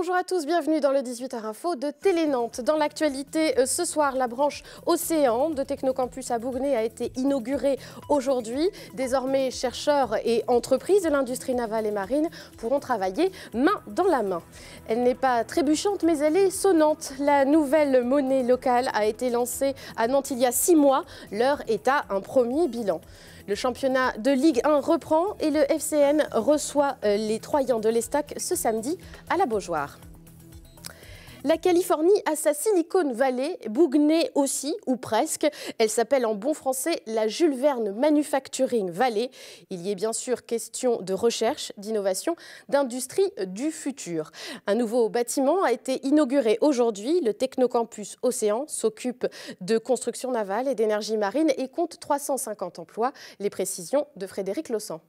Bonjour à tous, bienvenue dans le 18h Info de Télé-Nantes. Dans l'actualité, ce soir, la branche Océan de Technocampus à Bougnay a été inaugurée aujourd'hui. Désormais, chercheurs et entreprises de l'industrie navale et marine pourront travailler main dans la main. Elle n'est pas trébuchante, mais elle est sonnante. La nouvelle monnaie locale a été lancée à Nantes il y a 6 mois. L'heure est à un premier bilan. Le championnat de Ligue 1 reprend et le FCN reçoit les Troyens de l'Estac ce samedi à la Beaujoire. La Californie a sa Silicon Valley, Bougnay aussi, ou presque. Elle s'appelle en bon français la Jules Verne Manufacturing Valley. Il y est bien sûr question de recherche, d'innovation, d'industrie du futur. Un nouveau bâtiment a été inauguré aujourd'hui. Le Technocampus Océan s'occupe de construction navale et d'énergie marine et compte 350 emplois. Les précisions de Frédéric Lossan.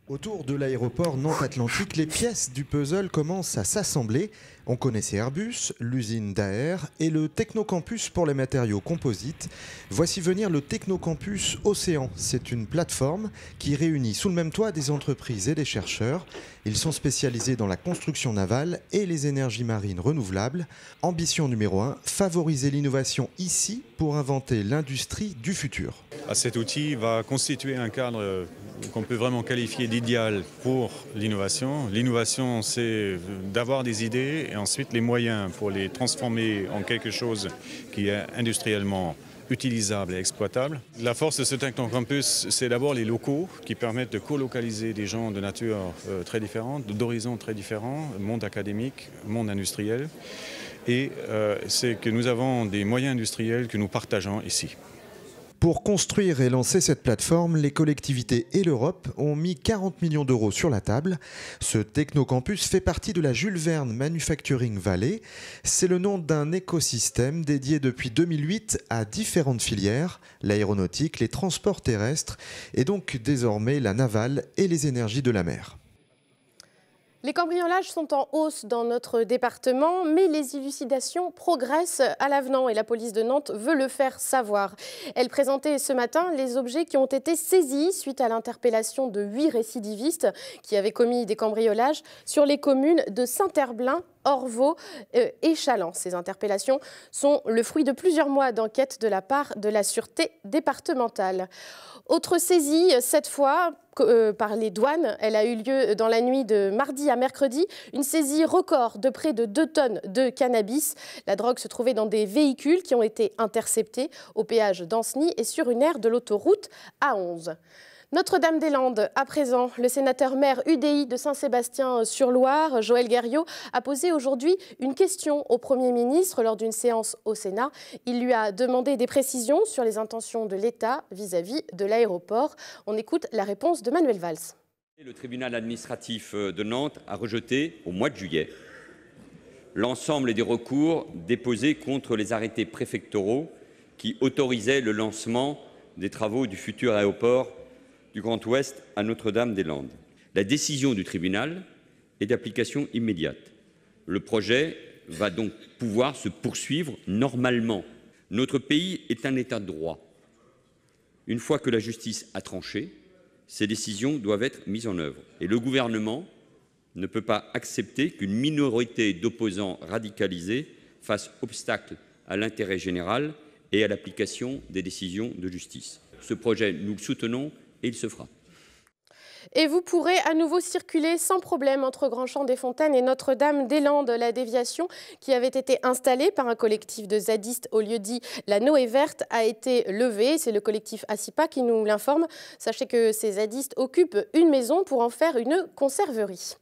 Autour de l'aéroport Nantes-Atlantique, les pièces du puzzle commencent à s'assembler. On connaissait Airbus, l'usine Daher et le Technocampus pour les matériaux composites. Voici venir le Technocampus Océan. C'est une plateforme qui réunit sous le même toit des entreprises et des chercheurs. Ils sont spécialisés dans la construction navale et les énergies marines renouvelables. Ambition numéro 1, favoriser l'innovation ici pour inventer l'industrie du futur. Cet outil va constituer un cadre qu'on peut vraiment qualifier d'idéal pour l'innovation. L'innovation, c'est d'avoir des idées et ensuite les moyens pour les transformer en quelque chose qui est industriellement utilisable et exploitable. La force de ce Technocampus, c'est d'abord les locaux qui permettent de colocaliser des gens de nature très différente, d'horizons très différents, monde académique, monde industriel. Et c'est que nous avons des moyens industriels que nous partageons ici. Pour construire et lancer cette plateforme, les collectivités et l'Europe ont mis 40 millions d'euros sur la table. Ce Technocampus fait partie de la Jules Verne Manufacturing Valley. C'est le nom d'un écosystème dédié depuis 2008 à différentes filières, l'aéronautique, les transports terrestres et donc désormais la navale et les énergies de la mer. Les cambriolages sont en hausse dans notre département, mais les élucidations progressent à l'avenant et la police de Nantes veut le faire savoir. Elle présentait ce matin les objets qui ont été saisis suite à l'interpellation de 8 récidivistes qui avaient commis des cambriolages sur les communes de Saint-Herblain, Orvaux et Chaland. Ces interpellations sont le fruit de plusieurs mois d'enquête de la part de la sûreté départementale. Autre saisie, cette fois par les douanes, elle a eu lieu dans la nuit de mardi à mercredi. Une saisie record de près de 2 tonnes de cannabis. La drogue se trouvait dans des véhicules qui ont été interceptés au péage d'Ancenis et sur une aire de l'autoroute A11. Notre-Dame-des-Landes, à présent, le sénateur maire UDI de Saint-Sébastien-sur-Loire, Joël Guerriau, a posé aujourd'hui une question au Premier ministre lors d'une séance au Sénat. Il lui a demandé des précisions sur les intentions de l'État vis-à-vis de l'aéroport. On écoute la réponse de Manuel Valls. Le tribunal administratif de Nantes a rejeté au mois de juillet l'ensemble des recours déposés contre les arrêtés préfectoraux qui autorisaient le lancement des travaux du futur aéroport du Grand Ouest à Notre-Dame-des-Landes. La décision du tribunal est d'application immédiate. Le projet va donc pouvoir se poursuivre normalement. Notre pays est un État de droit. Une fois que la justice a tranché, ces décisions doivent être mises en œuvre. Et le gouvernement ne peut pas accepter qu'une minorité d'opposants radicalisés fasse obstacle à l'intérêt général et à l'application des décisions de justice. Ce projet, nous le soutenons et il se fera. Et vous pourrez à nouveau circuler sans problème entre Grand-Champ-des-Fontaines et Notre-Dame-des-Landes. La déviation qui avait été installée par un collectif de zadistes au lieu-dit La Noé Verte a été levée. C'est le collectif ASIPA qui nous l'informe. Sachez que ces zadistes occupent une maison pour en faire une conserverie.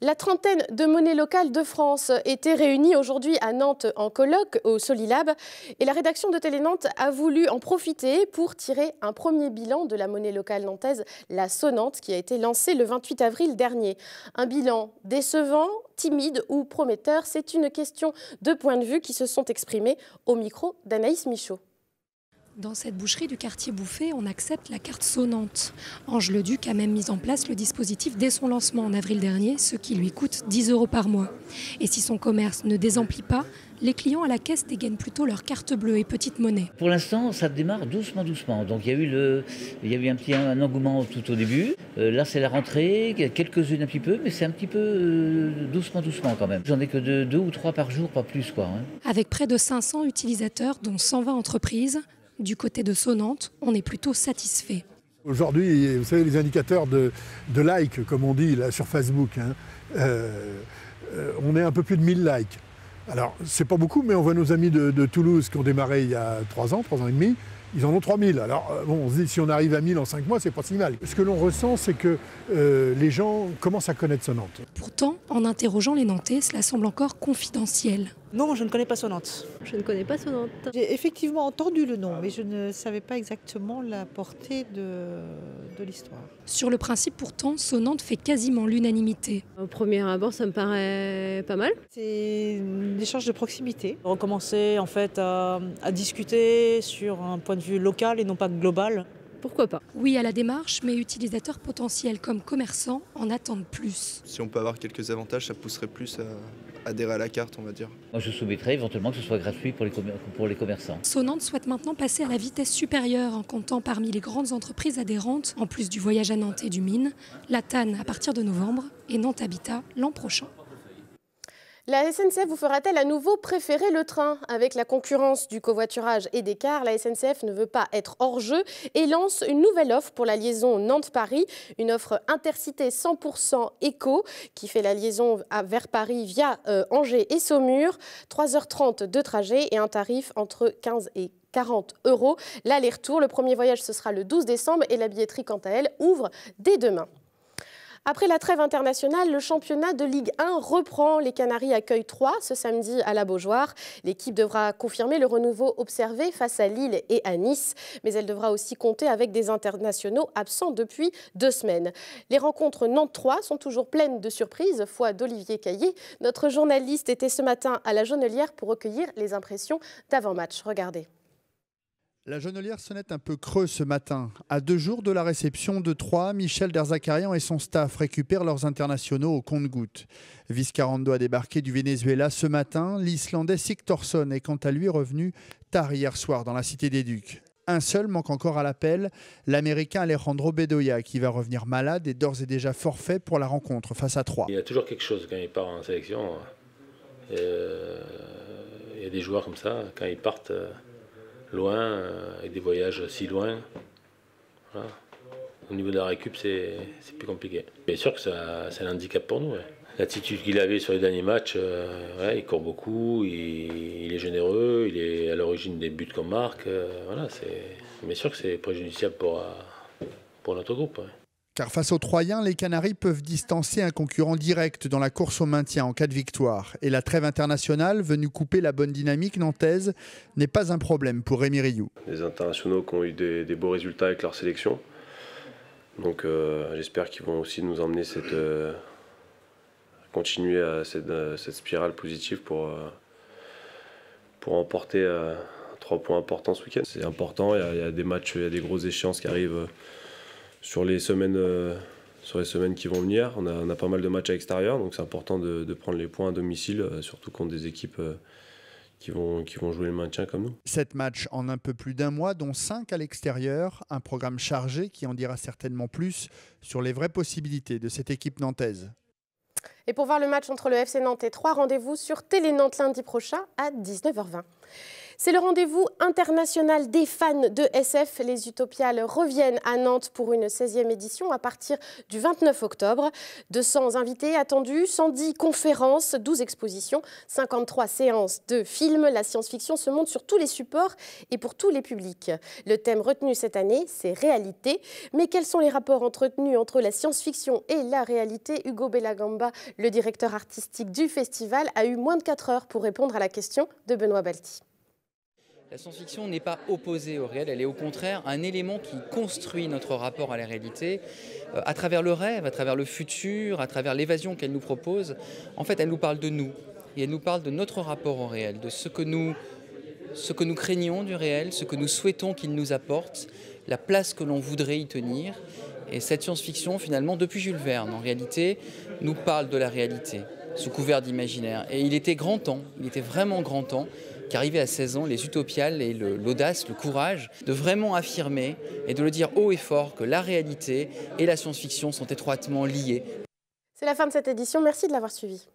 La trentaine de monnaies locales de France était réunie aujourd'hui à Nantes en colloque au Solilab et la rédaction de Télé-Nantes a voulu en profiter pour tirer un premier bilan de la monnaie locale nantaise, la sonnante, qui a été lancée le 28 avril dernier. Un bilan décevant, timide ou prometteur, c'est une question de point de vue qui se sont exprimés au micro d'Anaïs Michaud. Dans cette boucherie du quartier Bouffé, on accepte la carte sonnante. Ange Leduc a même mis en place le dispositif dès son lancement en avril dernier, ce qui lui coûte 10 € par mois. Et si son commerce ne désemplit pas, les clients à la caisse dégainent plutôt leur carte bleue et petite monnaie. Pour l'instant, ça démarre doucement. Donc il y a eu un engouement tout au début. Là, c'est la rentrée, quelques-unes un petit peu, mais c'est un petit peu doucement quand même. J'en ai que 2 ou 3 par jour, pas plus quoi. Avec près de 500 utilisateurs, dont 120 entreprises, du côté de Sonnante, on est plutôt satisfait. Aujourd'hui, vous savez, les indicateurs de likes, comme on dit là, sur Facebook, on est un peu plus de 1000 likes. Alors, c'est pas beaucoup, mais on voit nos amis de Toulouse qui ont démarré il y a 3 ans et demi, ils en ont 3000. Alors, bon, on se dit, si on arrive à 1000 en 5 mois, c'est pas si mal. Ce que l'on ressent, c'est que les gens commencent à connaître Sonnante. Pourtant, en interrogeant les Nantais, cela semble encore confidentiel. Non, je ne connais pas Sonnante. Je ne connais pas Sonnante. J'ai effectivement entendu le nom, mais je ne savais pas exactement la portée de l'histoire. Sur le principe, pourtant, Sonnante fait quasiment l'unanimité. Au premier abord, ça me paraît pas mal. C'est une échange de proximité. Recommencer en fait à discuter sur un point de vue local et non pas global. Pourquoi pas? Oui à la démarche, mais utilisateurs potentiels comme commerçants en attendent plus. Si on peut avoir quelques avantages, ça pousserait plus à adhérer à la carte, on va dire. Moi, je soumettrais éventuellement que ce soit gratuit pour les commerçants. Sonnante souhaite maintenant passer à la vitesse supérieure en comptant parmi les grandes entreprises adhérentes, en plus du voyage à Nantes et du Mine, la TAN à partir de novembre et Nantes Habitat l'an prochain. La SNCF vous fera-t-elle à nouveau préférer le train? Avec la concurrence du covoiturage et des cars, la SNCF ne veut pas être hors jeu et lance une nouvelle offre pour la liaison Nantes-Paris, une offre intercité 100% éco qui fait la liaison vers Paris via Angers et Saumur, 3h30 de trajet et un tarif entre 15 et 40 € l'aller-retour. Le premier voyage, ce sera le 12 décembre et la billetterie, quant à elle, ouvre dès demain. Après la trêve internationale, le championnat de Ligue 1 reprend. Les Canaries accueillent Troyes ce samedi à la Beaujoire. L'équipe devra confirmer le renouveau observé face à Lille et à Nice, mais elle devra aussi compter avec des internationaux absents depuis 2 semaines. Les rencontres Nantes-Troyes sont toujours pleines de surprises, foi d'Olivier Caillé. Notre journaliste était ce matin à la Jonelière pour recueillir les impressions d'avant-match. Regardez. La Jonelière sonnait un peu creux ce matin. À 2 jours de la réception de Troyes, Michel Derzakarian et son staff récupèrent leurs internationaux au compte-gouttes. Viscarando a débarqué du Venezuela ce matin. L'Islandais Sigthorsson est quant à lui revenu tard hier soir dans la Cité des Ducs. Un seul manque encore à l'appel, l'Américain Alejandro Bedoya, qui va revenir malade et d'ores et déjà forfait pour la rencontre face à Troyes. Il y a toujours quelque chose quand il part en sélection. Il y a des joueurs comme ça, quand ils partent loin, avec des voyages si loin. Voilà. Au niveau de la récup, c'est plus compliqué. Bien sûr que c'est un handicap pour nous. Ouais. L'attitude qu'il avait sur les derniers matchs, il court beaucoup, il est généreux, il est à l'origine des buts qu'on marque. Voilà, c'est bien sûr que c'est préjudiciable pour notre groupe. Ouais. Car face aux Troyens, les Canaries peuvent distancer un concurrent direct dans la course au maintien en cas de victoire. Et la trêve internationale, venue couper la bonne dynamique nantaise, n'est pas un problème pour Rémi Rioux. Les internationaux qui ont eu des beaux résultats avec leur sélection. Donc j'espère qu'ils vont aussi nous emmener continuer à cette spirale positive pour emporter 3 points importants ce week-end. C'est important, il y a des matchs, il y a des grosses échéances qui arrivent sur les semaines qui vont venir. On a pas mal de matchs à l'extérieur, donc c'est important de prendre les points à domicile, surtout contre des équipes qui vont jouer le maintien comme nous. 7 matchs en un peu plus d'1 mois, dont 5 à l'extérieur. Un programme chargé qui en dira certainement plus sur les vraies possibilités de cette équipe nantaise. Et pour voir le match entre le FC Nantes et Troyes, rendez-vous sur Télé Nantes lundi prochain à 19h20. C'est le rendez-vous international des fans de SF. Les Utopiales reviennent à Nantes pour une 16e édition à partir du 29 octobre. 200 invités attendus, 110 conférences, 12 expositions, 53 séances de films. La science-fiction se monte sur tous les supports et pour tous les publics. Le thème retenu cette année, c'est réalité. Mais quels sont les rapports entretenus entre la science-fiction et la réalité? Hugo Bellagamba, le directeur artistique du festival, a eu moins de 4 heures pour répondre à la question de Benoît Balti. La science-fiction n'est pas opposée au réel, elle est au contraire un élément qui construit notre rapport à la réalité à travers le rêve, à travers le futur, à travers l'évasion qu'elle nous propose. En fait, elle nous parle de nous et elle nous parle de notre rapport au réel, de ce que nous ce que nous craignons du réel, ce que nous souhaitons qu'il nous apporte, la place que l'on voudrait y tenir. Et cette science-fiction, finalement, depuis Jules Verne, en réalité, nous parle de la réalité, sous couvert d'imaginaire. Et il était grand temps, il était vraiment grand temps, qu'arrivé à 16 ans, les utopiales et l'audace, le courage, de vraiment affirmer et de le dire haut et fort que la réalité et la science-fiction sont étroitement liées. C'est la fin de cette édition, merci de l'avoir suivi.